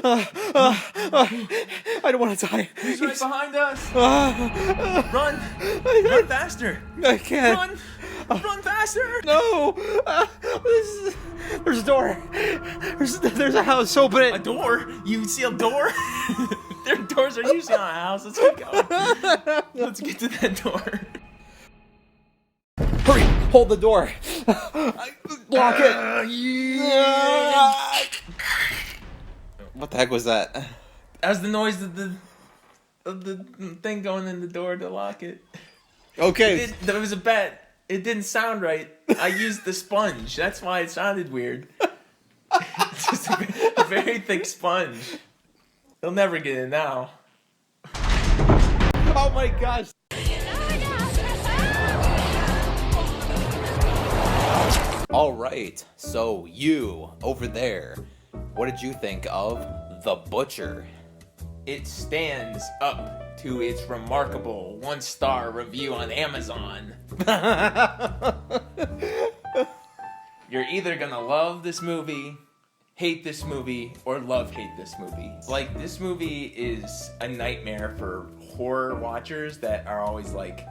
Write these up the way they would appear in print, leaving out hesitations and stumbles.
I don't want to die. He's right behind us. Run! Run faster! I can't. Run faster! No! There's a door. There's a house. Open it. A door? You see a door? Their doors are usually on a house. Let's get going. Let's get to that door. Hurry! Hold the door. Lock it. What the heck was that? That was the noise of the thing going in the door to lock it. Okay. There was a bet. It didn't sound right. I used the sponge. That's why it sounded weird. It's just a very thick sponge. They'll never get in now. Oh my gosh. All right. So you over there, what did you think of The Butcher? It stands up to its remarkable 1-star review on Amazon. You're either gonna love this movie, hate this movie, or hate this movie. Like, this movie is a nightmare for horror watchers that are always like,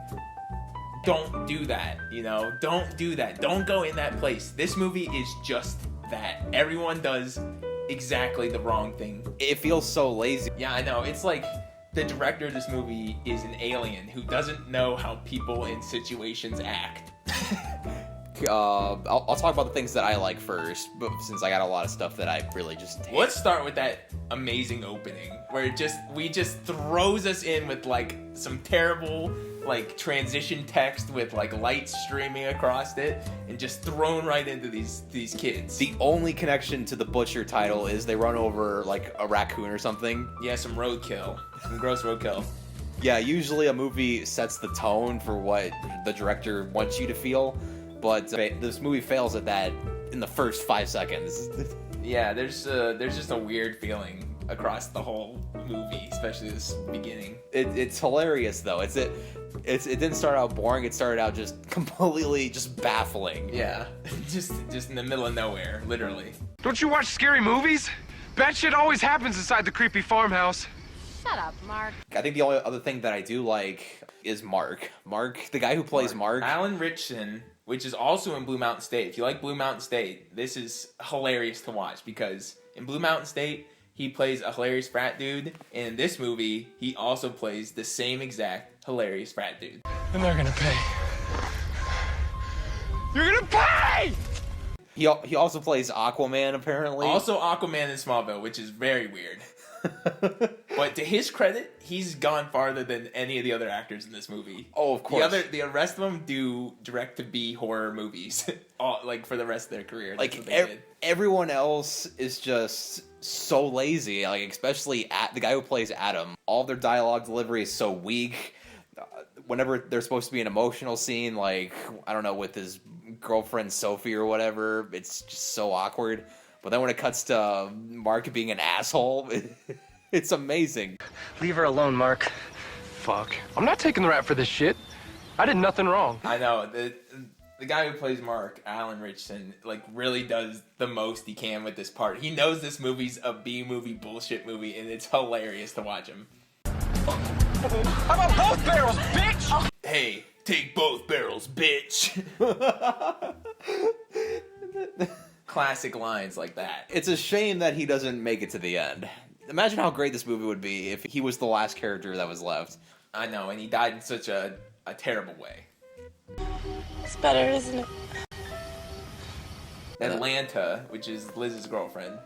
don't do that, you know? Don't do that. Don't go in that place. This movie is just that. Everyone does exactly the wrong thing. It feels so lazy. Yeah, I know. It's like the director of this movie is an alien who doesn't know how people in situations act. I'll talk about the things that I like first, but since I got a lot of stuff that I really just hate. Let's start with that amazing opening where it just throws us in with like some terrible like transition text with like lights streaming across it and just thrown right into these kids. The only connection to the Butcher title is they run over like a raccoon or something. Yeah, some roadkill. Some gross roadkill. Yeah, usually a movie sets the tone for what the director wants you to feel, but this movie fails at that in the first 5 seconds. Yeah, there's just a weird feeling across the whole movie, especially this beginning. It's hilarious though. It didn't start out boring. It started out just completely just baffling. Yeah, just in the middle of nowhere, literally. Don't you watch scary movies? Bad shit always happens inside the creepy farmhouse. Shut up, Mark. I think the only other thing that I do like is Mark. Mark, the guy who plays Mark. Alan Ritchson, which is also in Blue Mountain State. If you like Blue Mountain State, this is hilarious to watch because in Blue Mountain State, he plays a hilarious frat dude, and in this movie, he also plays the same exact hilarious frat dude. And they're gonna pay. You're gonna pay! He also plays Aquaman, apparently. Also Aquaman in Smallville, which is very weird. But to his credit, he's gone farther than any of the other actors in this movie. Oh, of course. The rest of them do direct-to-be horror movies, like for the rest of their career. That's Like what they did. everyone else is just so lazy. Like especially the guy who plays Adam. All their dialogue delivery is so weak. Whenever there's supposed to be an emotional scene, like I don't know, with his girlfriend Sophie or whatever, it's just so awkward. But then when it cuts to Mark being an asshole, it's amazing. Leave her alone, Mark. Fuck. I'm not taking the rap for this shit. I did nothing wrong. I know. The guy who plays Mark, Alan Ritchson, like really does the most he can with this part. He knows this movie's a B-movie bullshit movie, and it's hilarious to watch him. How about both barrels, bitch? Hey, take both barrels, bitch. Classic lines like that. It's a shame that he doesn't make it to the end. Imagine how great this movie would be if he was the last character that was left. I know, and he died in such a terrible way. It's better, isn't it? Atlanta, which is Liz's girlfriend.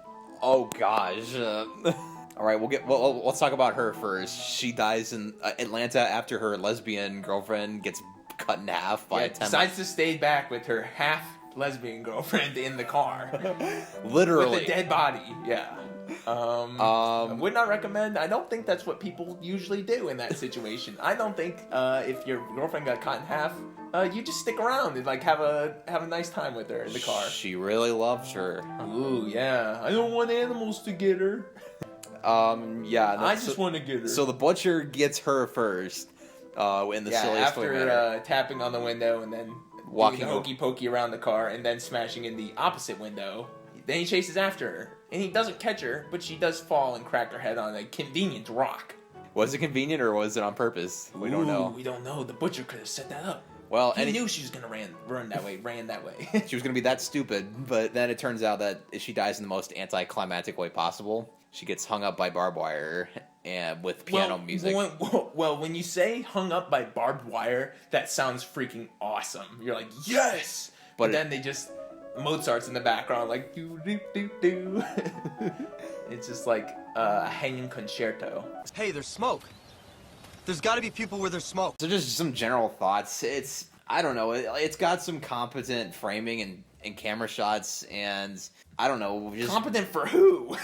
Oh gosh. All right, let's talk about her first. She dies in Atlanta after her lesbian girlfriend gets cut in half by a 10. Decides to stay back with her half lesbian girlfriend in the car. Literally. With a dead body. Yeah. I would not recommend. I don't think that's what people usually do in that situation. I don't think if your girlfriend got cut in half, you just stick around and like have a nice time with her in the car. She really loves her. Ooh, yeah. I don't want animals to get her. Yeah. I just want to get her. So the Butcher gets her first. In the silliest way manner. After tapping on the window and then walking doing the hokey pokey around the car and then smashing in the opposite window. Then he chases after her. and he doesn't catch her, but she does fall and crack her head on a convenient rock. Was it convenient or was it on purpose? We don't know. We don't know. The butcher could have set that up. Well, He knew she was gonna ran that way. she was gonna be that stupid, but then it turns out that she dies in the most anticlimactic way possible. She gets hung up by barbed wire and with piano music. When you say hung up by barbed wire, that sounds freaking awesome. You're like, yes! But then they just... Mozart's in the background, like, do-do-do-do. It's just like a hanging concerto. Hey, there's smoke. There's got to be people where there's smoke. So just some general thoughts. I don't know. It's got some competent framing and camera shots, and I don't know. Just, competent for who?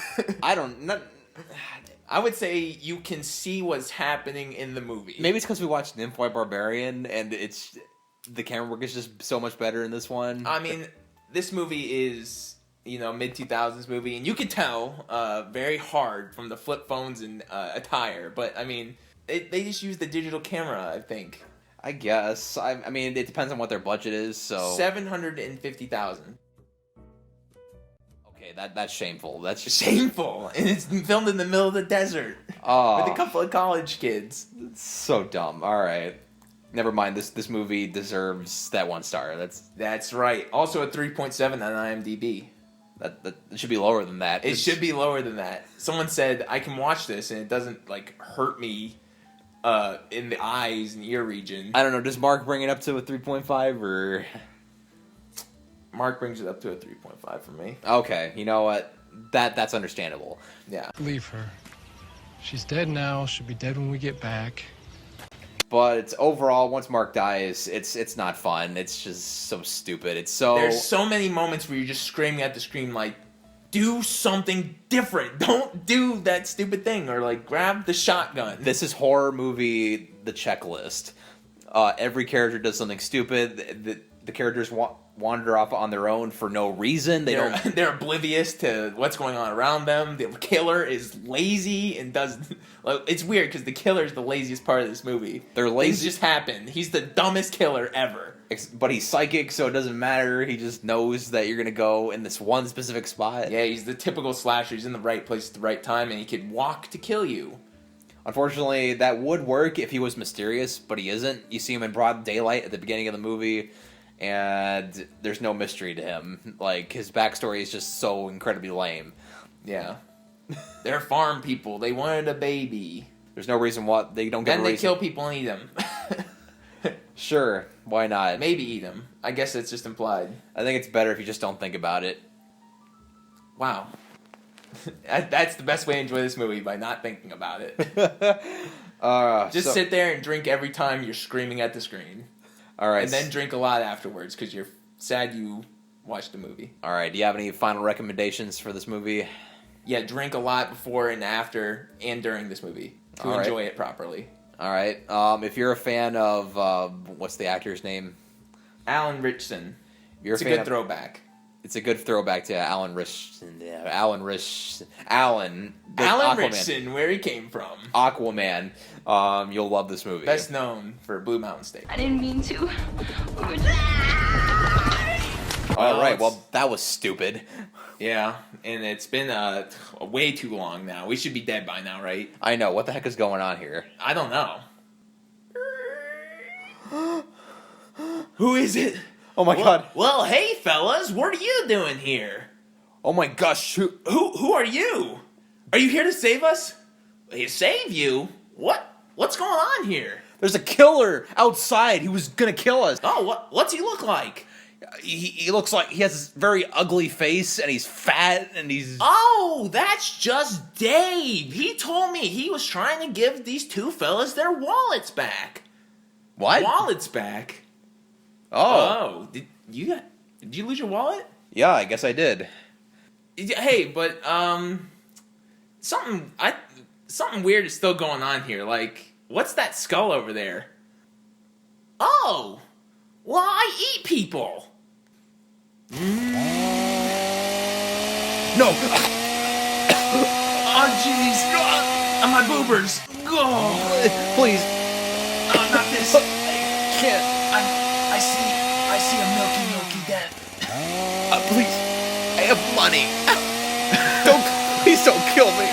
I would say you can see what's happening in the movie. Maybe it's because we watched Nymph White Barbarian, and the camera work is just so much better in this one. I mean, this movie is, mid-2000s movie, and you could tell very hard from the flip phones and attire, but, I mean... They just use the digital camera, I think. I guess. I mean, it depends on what their budget is, so... $750,000. Okay, that's shameful. That's just... Shameful! And it's filmed in the middle of the desert. Oh. With a couple of college kids. It's so dumb. Alright. Never mind, this movie deserves that 1 star. That's right. Also a 3.7 on IMDb. That it should be lower than that. It should be lower than that. Someone said, I can watch this and it doesn't, hurt me in the eyes and ear region. I don't know, does Mark bring it up to a 3.5 or... Mark brings it up to a 3.5 for me. Okay, you know what? That's understandable. Yeah. Leave her. She's dead now. She'll be dead when we get back. But it's overall, once Mark dies, it's not fun. It's just so stupid. There's so many moments where you're just screaming at the screen like, do something different. Don't do that stupid thing. Or grab the shotgun. This is horror movie, the checklist. Every character does something stupid. The characters wander off on their own for no reason. They're oblivious to what's going on around them. The killer is lazy and does... it's weird because the killer is the laziest part of this movie. They're lazy. Things just happen. He's the dumbest killer ever. But he's psychic, so it doesn't matter. He just knows that you're going to go in this one specific spot. Yeah, he's the typical slasher. He's in the right place at the right time, and he could walk to kill you. Unfortunately, that would work if he was mysterious, but he isn't. You see him in broad daylight at the beginning of the movie, and there's no mystery to him. His backstory is just so incredibly lame. Yeah. They're farm people. They wanted a baby. There's no reason why they don't get Then they kill people and eat them. Sure, why not? Maybe eat them. I guess it's just implied. I think it's better if you just don't think about it. Wow. That's the best way to enjoy this movie, by not thinking about it. Just sit there and drink every time you're screaming at the screen. All right. And then drink a lot afterwards because you're sad you watched the movie. All right. Do you have any final recommendations for this movie? Yeah, drink a lot before and after and during this movie to enjoy it properly. All right. If you're a fan of what's the actor's name? Alan Ritchson. It's a good throwback. It's a good throwback to Alan Ritchson. Yeah, Alan. Alan Aquaman. Ritchson, where he came from. Aquaman. You'll love this movie. Best known for Blue Mountain State. I didn't mean to. All right. Well, that was stupid. Yeah, and it's been way too long now. We should be dead by now, right? I know. What the heck is going on here? I don't know. Who is it? Oh my god. Well, hey fellas, what are you doing here? Oh my gosh. Who are you? Are you here to save us? Save you? What's going on here? There's a killer outside. He was gonna kill us. Oh, what's he look like? He looks like he has this very ugly face, and he's fat, and he's... Oh, that's just Dave. He told me he was trying to give these two fellas their wallets back. What? Wallets back? Oh. Did you lose your wallet? Yeah, I guess I did. Hey, but something weird is still going on here. What's that skull over there? Oh, well, I eat people. No. Oh, jeez. On my boobers. Oh. Please. Oh, not this. I can't. I see a milky death. Please. I have money. Please don't kill me.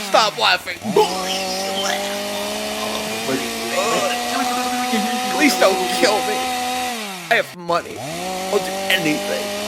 Stop laughing. Please don't kill me. I have money. I'll do anything.